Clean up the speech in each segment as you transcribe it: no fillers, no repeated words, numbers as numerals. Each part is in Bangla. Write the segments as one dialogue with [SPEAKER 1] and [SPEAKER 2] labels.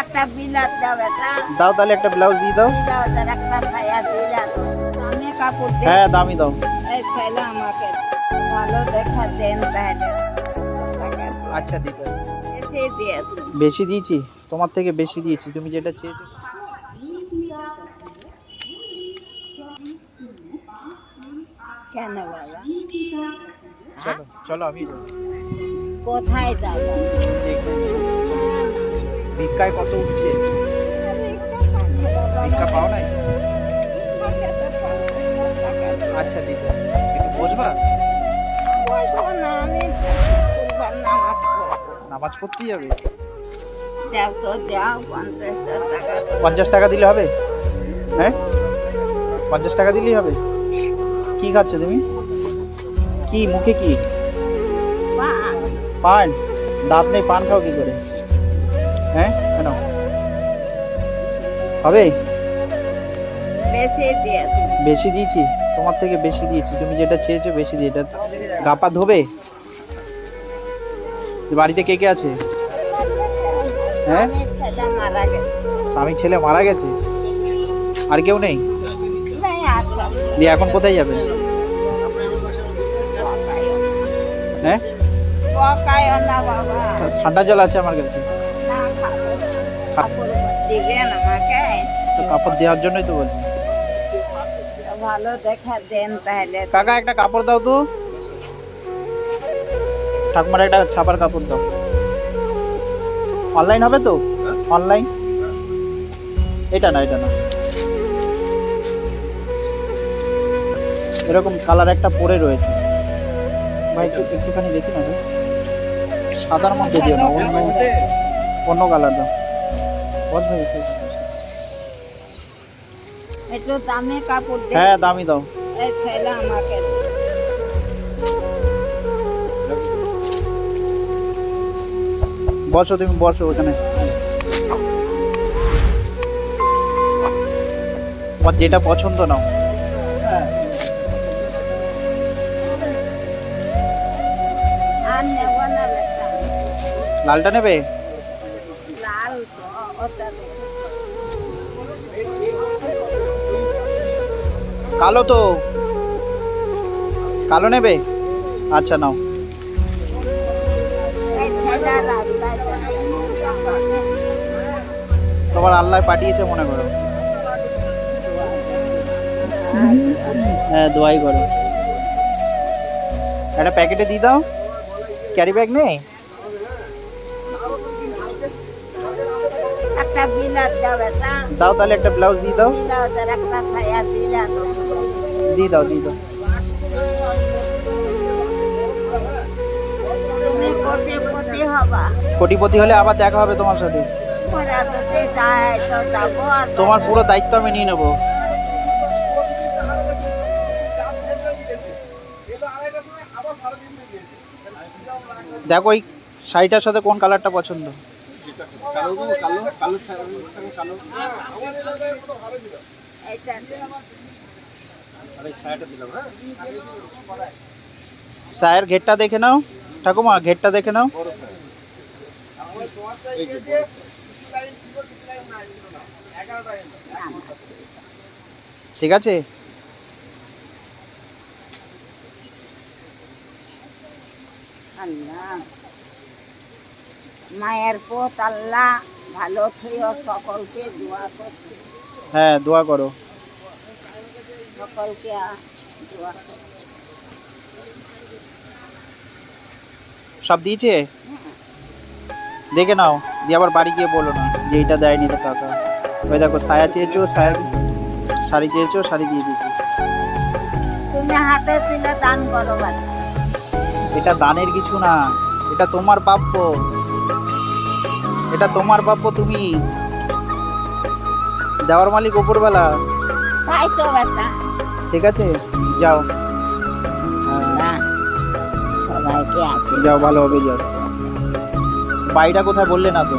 [SPEAKER 1] একটা বিলাস দাও এটা
[SPEAKER 2] দাও তাহলে একটা ব্লাউজ দিয়ে দাও।
[SPEAKER 1] ব্লাউজ আর একটা সায়া দিয়ে দাও। আমি কাপড় দেব।
[SPEAKER 2] হ্যাঁ দামি দাও।
[SPEAKER 1] এই ছেলে আমাকে ভালো দেখা দেন তাহলে।
[SPEAKER 2] আচ্ছা দিতে আছে।
[SPEAKER 1] এসে দিয়েছি।
[SPEAKER 2] বেশি দিয়েছি, তোমার থেকে বেশি দিয়েছি, তুমি যেটা চেয়েছো।
[SPEAKER 1] কেন বাবা?
[SPEAKER 2] চলো চলো আমি যাবো।
[SPEAKER 1] কোথায় যাবো?
[SPEAKER 2] ভিক্ষায় কত উঠছে? ভিক্ষা পাও নাই? আচ্ছা দিতে আছে। একটু বসবা?
[SPEAKER 1] বসবো না, আমি কুরবান নামাজ পড়বো।
[SPEAKER 2] নামাজ পড়তে যাবে?
[SPEAKER 1] দাও তো দাও 50 টাকা।
[SPEAKER 2] 50 টাকা দিলে হবে? হ্যাঁ 50 টাকা দিলেই হবে। কি খাচ্ছ তুমি? কি মুখে কি?
[SPEAKER 1] পান।
[SPEAKER 2] পান? দাঁত নেই, পান খাও কি করে? হ্যাঁ কেন হবে?
[SPEAKER 1] বেশি দিয়েছি।
[SPEAKER 2] বেশি দিয়েছি, তোমার থেকে বেশি দিয়েছি, তুমি যেটা চেয়েছো বেশি দিয়ে। এটা গাপা ধোবে? বাড়িতে কে কে আছে? হ্যাঁ
[SPEAKER 1] আমি ছেলে মারা গেছে।
[SPEAKER 2] স্বামীর ছেলে মারা গেছে, আর কেউ নেই?
[SPEAKER 1] নাই আছে।
[SPEAKER 2] দিয়ে এখন কোথায় যাবে? হ্যাঁ
[SPEAKER 1] পকায়ও না বাবা।
[SPEAKER 2] ঠান্ডা জল আছে আমার কাছে।
[SPEAKER 1] না খাবো। কাপড় দিবেন আমাকে?
[SPEAKER 2] তো কাপড় দেওয়ার জন্যই তো বলছি।
[SPEAKER 1] তো ভালো দেখা দেন তাহলে।
[SPEAKER 2] কাকা একটা কাপড় দাও তো, ঠাকুমার একটা ছাপার কাপড় দাও। অনলাইন হবে তো? অনলাইন? এটা না, এটা না, এরকম কালার একটা পরে রয়েছে ভাই, একটুখানি দেখি না, সাদার মধ্যে দিও না, অন্য কালার দাও। বল ভাই এসে।
[SPEAKER 1] একটু দামে কাপড় দেন।
[SPEAKER 2] হ্যাঁ দামি দাও।
[SPEAKER 1] এই ছেলে আমাকে
[SPEAKER 2] বসো, তুমি বসো ওখানে। তোমার যেটা পছন্দ নাও।
[SPEAKER 1] আর নেব না লেখা।
[SPEAKER 2] লালটা নেবে?
[SPEAKER 1] লাল তো ওটা দেখি।
[SPEAKER 2] কালো তো, কালো নেবে? আচ্ছা নাও।
[SPEAKER 1] এই ছেলে রাস্তায় যায়।
[SPEAKER 2] তোমার আল্লাহ পাঠিয়েছে মনে করো। হ্যাঁ দোয়াই করো। একটা প্যাকেটে দিয়ে দাও। ক্যারি ব্যাগ নেই?
[SPEAKER 1] একটা বিলাস দাও এটা
[SPEAKER 2] দাও তাহলে একটা ব্লাউজ দিয়ে দাও।
[SPEAKER 1] ব্লাউজ আর একটা সায়া দিয়ে দাও।
[SPEAKER 2] দিয়ে দাও, দিয়ে দাও।
[SPEAKER 1] তুমি কোটিপতি হবা।
[SPEAKER 2] কোটিপতি হলে আবার দেখা হবে তোমার সাথে।
[SPEAKER 1] ওরা যদি যায় তো যাবো। আর
[SPEAKER 2] তোমার পুরো দায়িত্ব আমি নিয়ে নেবো। দেখো ওই শাড়িটার সাথে কোন কালারটা পছন্দ?
[SPEAKER 1] এইটা
[SPEAKER 2] সায়ের ঘেরটা দেখে নাও ঠাকুমা, ঘেরটা দেখে নাও। ঠিক আছে।
[SPEAKER 1] আল্লাহ মায়ের পোত আল্লাহ ভালো থইও, সকলকে দোয়া করছি।
[SPEAKER 2] হ্যাঁ দোয়া করো।
[SPEAKER 1] সকলকে দোয়া করছি।
[SPEAKER 2] সব দিয়েছে? দেখে নাও, দিয়ে আবার বাড়ি গিয়ে বলো না যে এটা দেয়নি তো কাকা। ওই দেখো সায়া চেয়েছো, সায়া, শাড়ি চেয়েছো, শাড়ি দিয়ে দিয়েছি।
[SPEAKER 1] তুমি হাতে তুলে দান করো বাবা।
[SPEAKER 2] এটা দানের কিছু না, এটা তোমার প্রাপ্য, এটা তোমার প্রাপ্য, তুমি দেওয়ার মালিক ওপরবেলা।
[SPEAKER 1] তাই তো বেটা।
[SPEAKER 2] ঠিক আছে যাও।
[SPEAKER 1] আল্লাহ সবাইকে আছে।
[SPEAKER 2] যাও ভালো হবে, যাও। বাড়িটা কোথায় বললে না তো?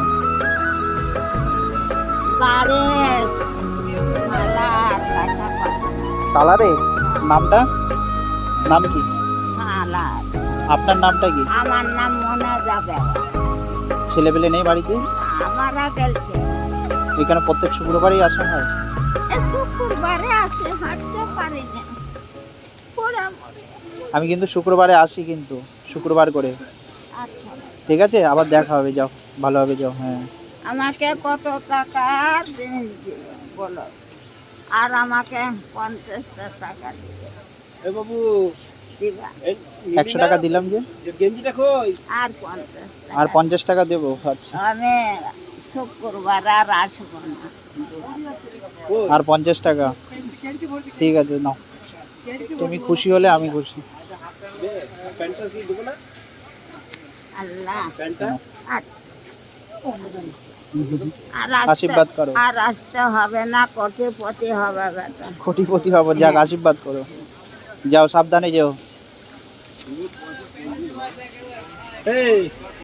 [SPEAKER 1] পারেস মালা কাঁচা
[SPEAKER 2] সালারে। নামটা, নাম কি
[SPEAKER 1] মালা।
[SPEAKER 2] আপনার? নামটা কি?
[SPEAKER 1] আমার নাম মনে যাবে।
[SPEAKER 2] ছেলেপেলে নেই বাড়িতে?
[SPEAKER 1] আমারা গেলছে।
[SPEAKER 2] এখানে প্রত্যেক শুক্রবারই আসা হয়?
[SPEAKER 1] শুক্রবারে আসে, হাঁটতে পারি না, পোড়া মরে।
[SPEAKER 2] আমি কিন্তু শুক্রবারে আসি, কিন্তু শুক্রবার করে।
[SPEAKER 1] আচ্ছা,
[SPEAKER 2] ঠিক আছে, আবার দেখা হবে, যাও ভালোভাবে যাও। হ্যাঁ,
[SPEAKER 1] আমাকে কত টাকা জিনিস দিবে বলো? আর আমাকে 50টা টাকা দিবে।
[SPEAKER 3] বাবু
[SPEAKER 1] দিবা?
[SPEAKER 2] 100 টাকা দিলাম যে,
[SPEAKER 3] গেঞ্জিটা কই?
[SPEAKER 1] আর 50 টাকা।
[SPEAKER 2] আর 50 টাকা দেবো। আচ্ছা,
[SPEAKER 1] আমি শুক্রবার আর আসবো না।
[SPEAKER 2] আর 50 টাকা। ঠিক আছে, নাও। তুমি খুশি হলে আমি খুশি।
[SPEAKER 3] প্যান্টটা কি দেবো না?
[SPEAKER 1] আল্লাহ,
[SPEAKER 3] প্যান্টটা
[SPEAKER 1] আর
[SPEAKER 2] আশীর্বাদ করো।
[SPEAKER 1] আর আসতে হবে না, কোটিপতি হবে বেটা।
[SPEAKER 2] কোটিপতি হবো, যাক আশীর্বাদ করো। যাও, সাবধানে যাও।
[SPEAKER 3] এই